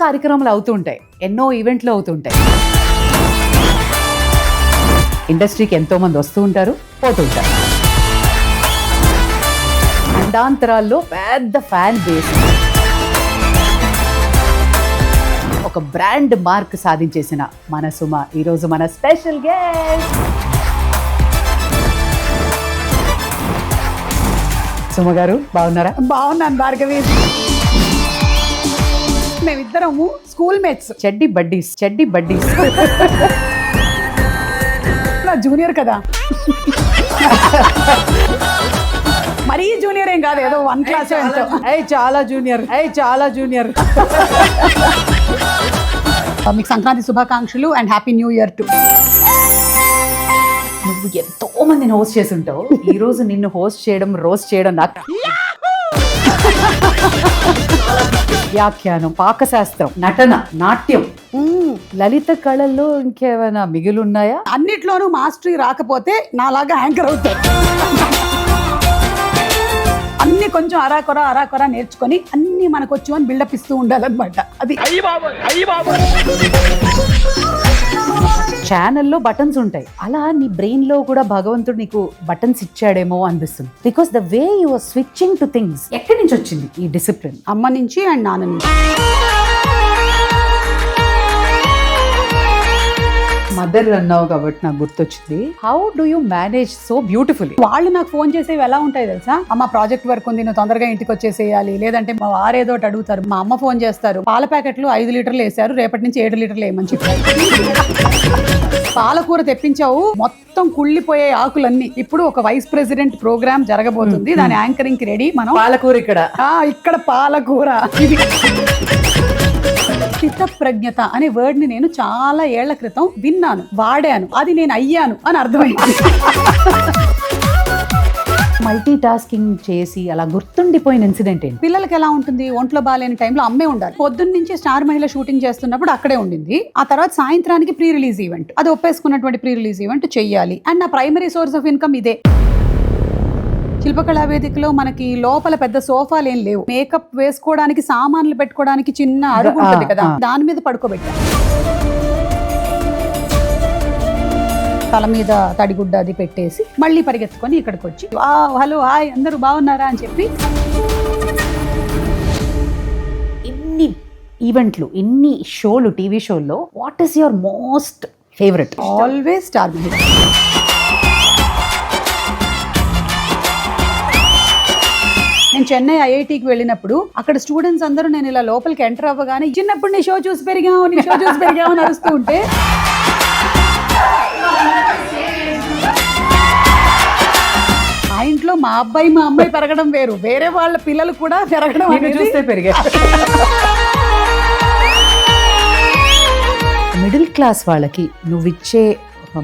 కార్యక్రమాలు అవుతుంటాయి, ఎన్నో ఈవెంట్లు అవుతుంటాయి. ఇండస్ట్రీకి ఎంతో మంది వస్తూ ఉంటారు, పోతూ ఉంటారు. ఖండాంతరాల్లో పెద్ద ఫ్యాన్ బేస్, ఒక బ్రాండ్ మార్క్ సాధించేసిన మన సుమ ఈరోజు మన స్పెషల్ గెస్ట్. సుమ గారు బాగున్నారా? బాగున్నాను భార్గవి. మేమిద్దరము స్కూల్ మేట్స్, చెడ్డి బడ్డీస్. నా జూనియర్ కదా. మరీ జూనియర్ ఏం కాదు, ఏదో 1 క్లాస్ ఎంతో. చాలా జూనియర్. మీకు సంక్రాంతి శుభాకాంక్షలు and happy new year to. నువ్వు ఎంతో మందిని హోస్ట్ చేసి ఉంటావు, ఈ రోజు నిన్ను హోస్ట్ చేయడం, రోస్ట్ చేయడం నాకు. వ్యాఖ్యానం, పాకశాస్త్రం, నటన, నాట్యం, లలిత కళల్లో ఇంకేమైనా మిగిలిన్నాయా? అన్నిట్లోనూ మాస్టరీ రాకపోతే నాలాగా యాంకర్ అవుతాయి. అన్ని కొంచెం అరాకొర నేర్చుకొని అన్ని మనకొచ్చు అని బిల్డప్ ఇస్తూ ఉండాలన్నమాట. అది ఛానల్లో బటన్స్ ఉంటాయి, అలా నీ బ్రెయిన్ లో కూడా భగవంతుడు నీకు బటన్స్ ఇచ్చాడేమో అనిపిస్తుంది. Because the way you are switching to things. ఎక్కడి నుంచి వచ్చింది ఈ డిసిప్లిన్? అమ్మ నుంచి అండ్ నాన్న నుంచి. మదర్ అన్నావు కాబట్టి నాకు గుర్తొచ్చింది, how do you manage so beautifully? వాళ్ళు నాకు ఫోన్ చేసేవి ఎలా ఉంటాయి తెలుసా? అమ్మ ప్రాజెక్ట్ వర్క్ ఉంది, నువ్వు తొందరగా ఇంటికి వచ్చేసేయాలి, లేదంటే మా వారేదో అడుగుతారు, మా అమ్మ ఫోన్ చేస్తారు, పాల ప్యాకెట్లు 5 లీటర్లు వేసారు, రేపటి నుంచి 7 లీటర్లు వేయమని చెప్పి. పాలకూర తెప్పించావు, మొత్తం కుళ్ళిపోయే ఆకులన్నీ. ఇప్పుడు ఒక వైస్ ప్రెసిడెంట్ ప్రోగ్రామ్ జరగబోతుంది, దాని యాంకరింగ్ కి రెడీ. మనం పాలకూర ఇక్కడ పాలకూర. ఇది స్థితప్రజ్ఞత అనే వర్డ్ ని నేను చాలా ఏళ్ల క్రితం విన్నాను, వాడాను, అది నేను అయ్యాను అని అర్థమైంది. మల్టీ టాస్కింగ్ చేసి అలా గుర్తుండిపోయిన ఇన్సిడెంట్ ఏంటి? పిల్లలకి ఎలా ఉంటుంది, ఒంట్లో బాగాలేని టైంలో అమ్మే ఉండాలి. పొద్దున్న నుంచి స్టార్ మహిళ షూటింగ్ చేస్తున్నప్పుడు అక్కడే ఉండింది. ఆ తర్వాత సాయంత్రానికి ప్రీ రిలీజ్ ఈవెంట్, అది ఒప్పేసుకున్నటువంటి ప్రీ రిలీజ్ ఈవెంట్ చెయ్యాలి. అండ్ నా ప్రైమరీ సోర్స్ ఆఫ్ ఇన్కమ్ ఇదే. శిల్పకళా వేదికలో మనకి లోపల పెద్ద సోఫాలు ఏం లేవు, మేకప్ వేసుకోవడానికి సామాన్లు పెట్టుకోవడానికి చిన్న అరుగు ఉంటుంది కదా, దాని మీద పడుకోబెట్టా. తల మీద తడిగుడ్డ అది పెట్టేసి మళ్ళీ పరిగెత్తుకొని ఇక్కడికి వచ్చి హలో హాయ్ అందరూ బాగున్నారా అని చెప్పి. ఇన్ని ఈవెంట్లు, ఇన్ని షోలు, టీవీ షోల్లో what is your most favourite? Always star Mahila. నేను చెన్నై ఐఐటికి వెళ్ళినప్పుడు అక్కడ స్టూడెంట్స్ అందరూ నేను ఇలా లోపలికి ఎంటర్ అవ్వగానే చిన్నప్పుడు నీ షో చూసి పెరిగావు అని అరుస్తూ ఉంటే, ఆ ఇంట్లో మా అబ్బాయి మా అమ్మాయి పెరగడం వేరు, వేరే వాళ్ళ పిల్లలు కూడా పెరగడం చూస్తే పెరిగారు. మిడిల్ క్లాస్ వాళ్ళకి నువ్విచ్చే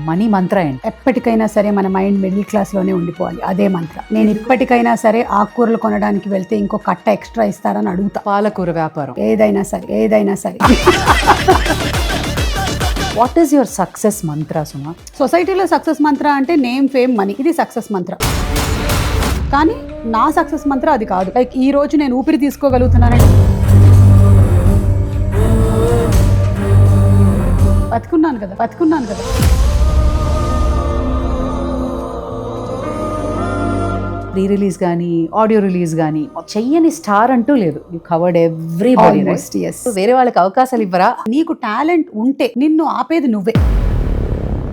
మనీ మంత్ర ఏంటి? ఎప్పటికైనా సరే మన మైండ్ మిడిల్ క్లాస్ లోనే ఉండిపోవాలి, అదే మంత్ర. నేను ఇప్పటికైనా సరే ఆకుకూరలు కొనడానికి వెళ్తే ఇంకో కట్ట ఎక్స్ట్రా ఇస్తారని అడుగుతా. పాలకూర వ్యాపారం ఏదైనా సరే. వాట్ ఈస్ యువర్ సక్సెస్ మంత్ర సుమా? సొసైటీలో సక్సెస్ మంత్ర అంటే నేమ్, ఫేమ్, మనీ, ఇది సక్సెస్ మంత్ర. కానీ నా సక్సెస్ మంత్ర అది కాదు. లైక్ ఈ రోజు నేను ఊపిరి తీసుకోగలుగుతున్నానంటే బతుకున్నాను కదా. ప్రీ రిలీజ్ కానీ, ఆడియో రిలీజ్ కానీ చెయ్యని స్టార్ అంటూ లేదు. You covered everybody. వేరే వాళ్ళకి అవకాశాలు ఇవ్వరా? నీకు టాలెంట్ ఉంటే నిన్ను ఆపేది నువ్వే,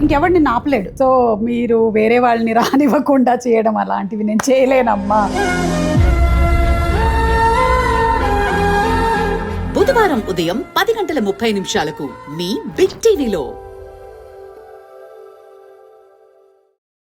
ఇంకెవడు నిన్ను ఆపలేడు. సో మీరు వేరే వాళ్ళని రానివ్వకుండా చేయడం అలాంటివి నేను చేయలేనమ్మా. బుధవారం ఉదయం 10 గంటల 30 నిమిషాలకు మీ బిగ్ టీవీలో.